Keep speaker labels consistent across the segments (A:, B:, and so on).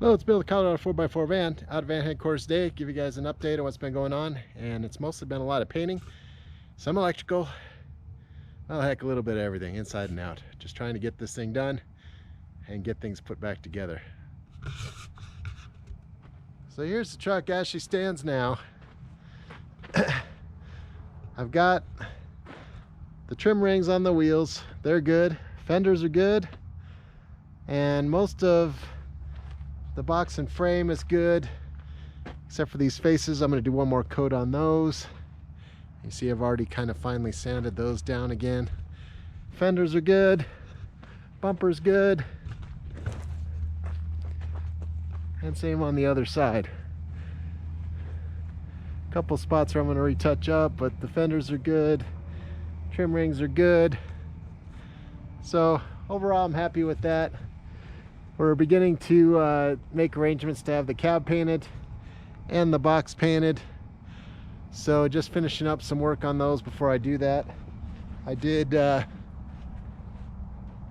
A: Hello, it's Bill, the Colorado 4x4 van, out of van headquarters today. Give you guys an update on what's been going on, and it's mostly been a lot of painting, some electrical, well, heck, a little bit of everything, inside and out. Just trying to get this thing done and get things put back together. So here's the truck as she stands now. I've got the trim rings on the wheels. They're good. Fenders are good. And most of the box and frame is good, except for these faces. I'm going to do one more coat on those. You see I've already kind of finally sanded those down again. Fenders are good. Bumper's good. And same on the other side. A couple spots where I'm going to retouch up, but the fenders are good. Trim rings are good. So overall I'm happy with that. We're beginning to make arrangements to have the cab painted and the box painted. So just finishing up some work on those before I do that. I did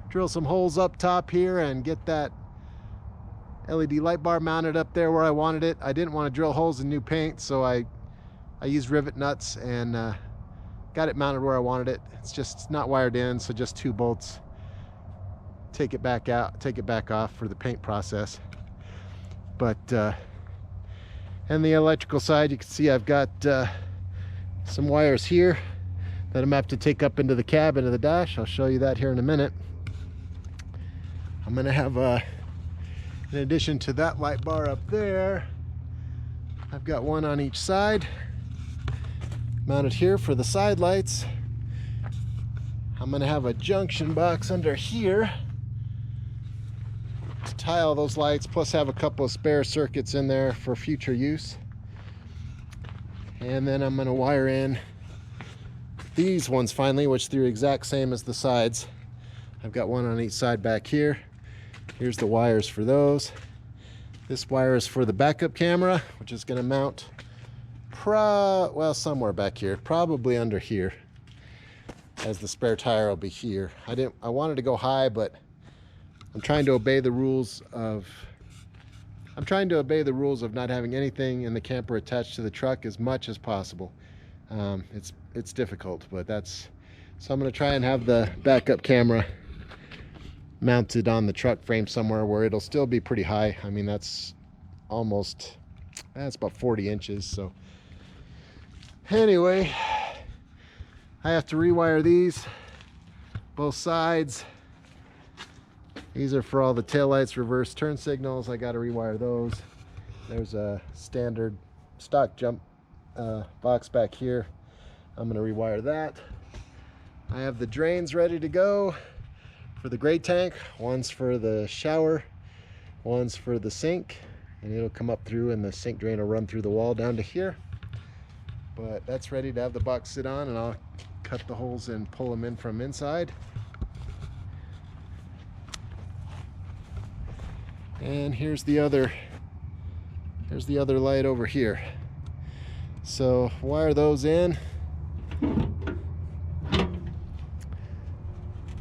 A: drill some holes up top here and get that LED light bar mounted up there where I wanted it. I didn't want to drill holes in new paint, so I used rivet nuts and got it mounted where I wanted it. It's not wired in, so just 2 bolts. Take it back out, take it back off for the paint process. But and the electrical side, you can see I've got some wires here that I'm gonna have to take up into the cab, into the dash. I'll show you that here in a minute. I'm gonna have in addition to that light bar up there, I've got one on each side mounted here for the side lights. I'm gonna have a junction box under here to tie all those lights, plus have a couple of spare circuits in there for future use. And then I'm going to wire in these ones finally, which they're exact same as the sides. I've got one on each side back here. Here's the wires for those. This wire is for the backup camera, which is going to mount well, somewhere back here, probably under here, as the spare tire will be here. I wanted to go high, but I'm trying to obey the rules of not having anything in the camper attached to the truck as much as possible. It's difficult, but so I'm going to try and have the backup camera mounted on the truck frame somewhere where it'll still be pretty high. I mean, that's about 40 inches. So anyway, I have to rewire these both sides. These are for all the taillights, reverse turn signals. I got to rewire those. There's a standard stock jump box back here. I'm going to rewire that. I have the drains ready to go for the gray tank. One's for the shower, one's for the sink, and it'll come up through and the sink drain will run through the wall down to here. But that's ready to have the box sit on, and I'll cut the holes and pull them in from inside. And here's the other light over here. So wire those in.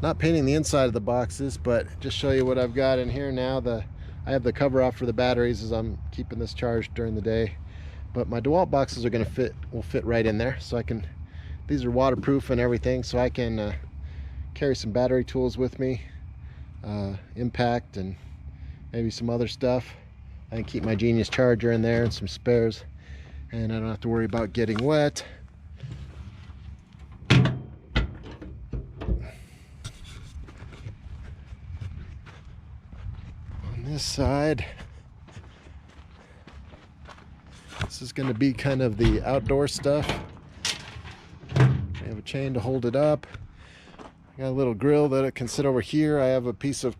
A: Not painting the inside of the boxes, but just show you what I've got in here now. I have the cover off for the batteries as I'm keeping this charged during the day. But my DeWalt boxes are will fit right in there. So these are waterproof and everything, so I can carry some battery tools with me, impact and maybe some other stuff. I can keep my Genius charger in there and some spares, and I don't have to worry about getting wet. On this side, this is going to be kind of the outdoor stuff. I have a chain to hold it up. I got a little grill that it can sit over here. I have a piece of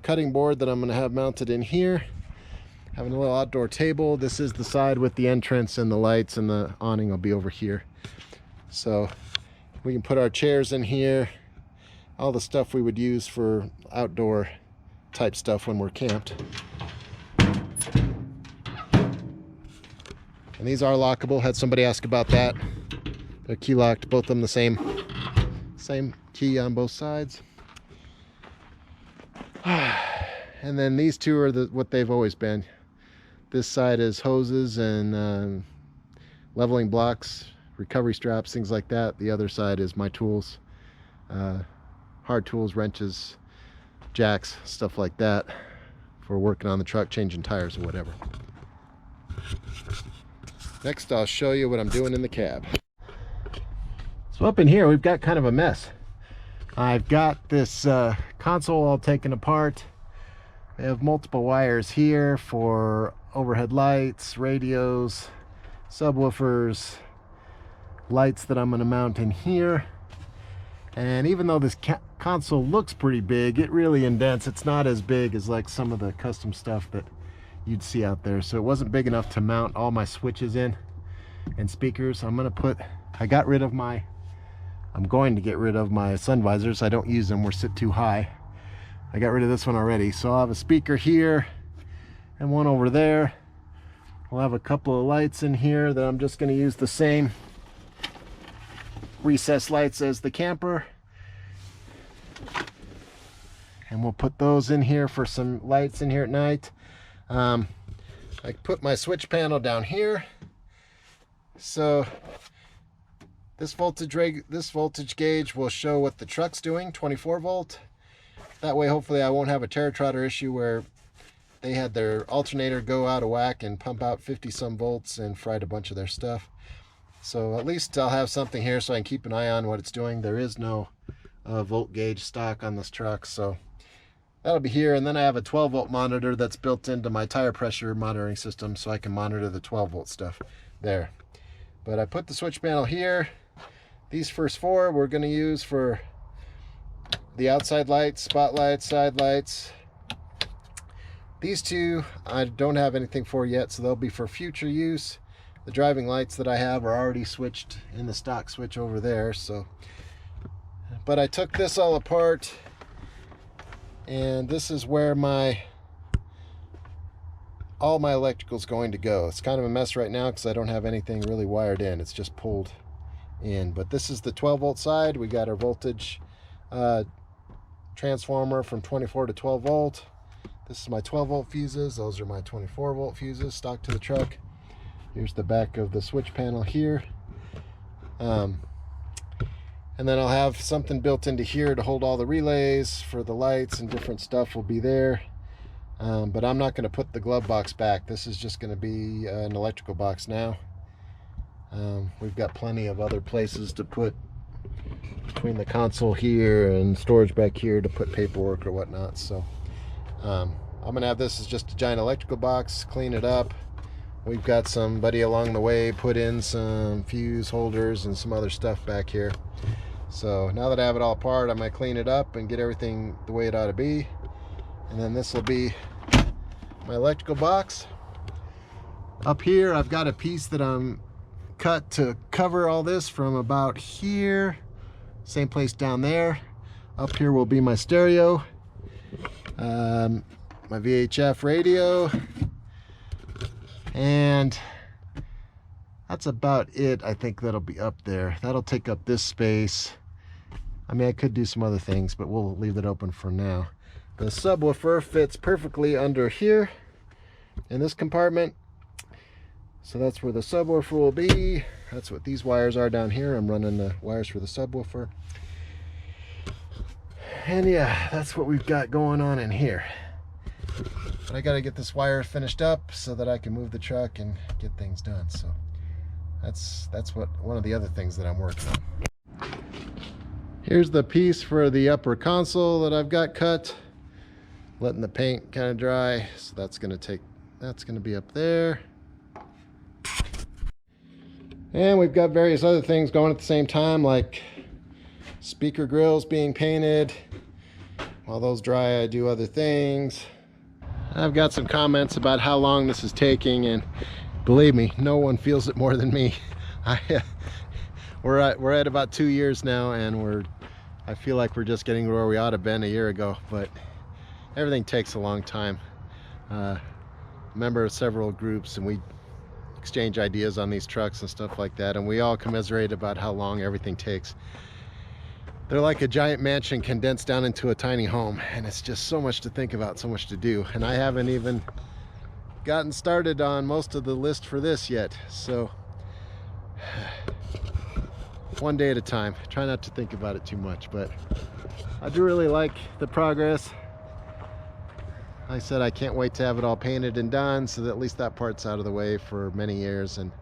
A: cutting board that I'm going to have mounted in here. Having a little outdoor table. This is the side with the entrance, and the lights and the awning will be over here. So we can put our chairs in here, all the stuff we would use for outdoor type stuff when we're camped. And these are lockable. Had somebody ask about that. They're key locked, both of them the same key on both sides. And then these two are what they've always been. This side is hoses and leveling blocks, recovery straps, things like that. The other side is my tools, hard tools, wrenches, jacks, stuff like that for working on the truck, changing tires or whatever. Next, I'll show you what I'm doing in the cab. So up in here, we've got kind of a mess. I've got this console all taken apart. I have multiple wires here for overhead lights, radios, subwoofers, lights that I'm going to mount in here. And even though this console looks pretty big, it really indents. It's not as big as like some of the custom stuff that you'd see out there. So it wasn't big enough to mount all my switches in and speakers. I'm going to get rid of my sun visors. I don't use them, we're sit too high. I got rid of this one already. So I'll have a speaker here and one over there. We'll have a couple of lights in here that I'm just going to use the same recessed lights as the camper. And we'll put those in here for some lights in here at night. I put my switch panel down here. So this voltage gauge will show what the truck's doing, 24 volt. That way, hopefully, I won't have a Terratrotter issue where they had their alternator go out of whack and pump out 50 some volts and fried a bunch of their stuff. So at least I'll have something here so I can keep an eye on what it's doing. There is no volt gauge stock on this truck, so that'll be here. And then I have a 12 volt monitor that's built into my tire pressure monitoring system, so I can monitor the 12 volt stuff there. But I put the switch panel here. These first four we're going to use for the outside lights, spotlights, side lights. These two I don't have anything for yet, so they'll be for future use. The driving lights that I have are already switched in the stock switch over there. So, but I took this all apart, and this is where all my electrical's going to go. It's kind of a mess right now because I don't have anything really wired in. It's just pulled in. But this is the 12 volt side. We got our voltage transformer from 24 to 12 volt. This is my 12 volt fuses. Those are my 24 volt fuses stock to the truck. Here's the back of the switch panel here. And then I'll have something built into here to hold all the relays for the lights, and different stuff will be there. But I'm not going to put the glove box back. This is just going to be an electrical box now. We've got plenty of other places to put between the console here and storage back here to put paperwork or whatnot. So I'm going to have this as just a giant electrical box, clean it up. We've got somebody along the way put in some fuse holders and some other stuff back here. So now that I have it all apart, I might clean it up and get everything the way it ought to be. And then this will be my electrical box. Up here, I've got a piece that I'm cut to cover all this from about here. Same place down there. Up here will be my stereo, my VHF radio, and that's about it. I think that'll be up there. That'll take up this space. I mean, I could do some other things, but we'll leave it open for now. The subwoofer fits perfectly under here in this compartment. So that's where the subwoofer will be. That's what these wires are down here. I'm running the wires for the subwoofer. And yeah, that's what we've got going on in here. But I got to get this wire finished up so that I can move the truck and get things done. So that's one of the other things that I'm working on. Here's the piece for the upper console that I've got cut. Letting the paint kind of dry. So that's going to be up there. And we've got various other things going at the same time, like speaker grills being painted. While those dry, I do other things. I've got some comments about how long this is taking, and believe me, no one feels it more than me. We're at about 2 years now, and I feel like we're just getting where we ought to have been a year ago, but everything takes a long time. Member of several groups, and we exchange ideas on these trucks and stuff like that, and we all commiserate about how long everything takes. They're like a giant mansion condensed down into a tiny home, and it's just so much to think about, so much to do. And I haven't even gotten started on most of the list for this yet. So one day at a time. Try not to think about it too much, but I do really like the progress. Like I said, I can't wait to have it all painted and done, so that at least that part's out of the way for many years and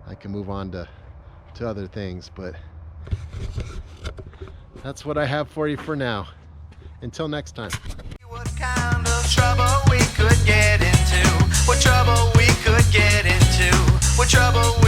A: I can move on to other things. But that's what I have for you for now. Until next time.
B: What kind of trouble we could get into? What trouble we could get into? What trouble we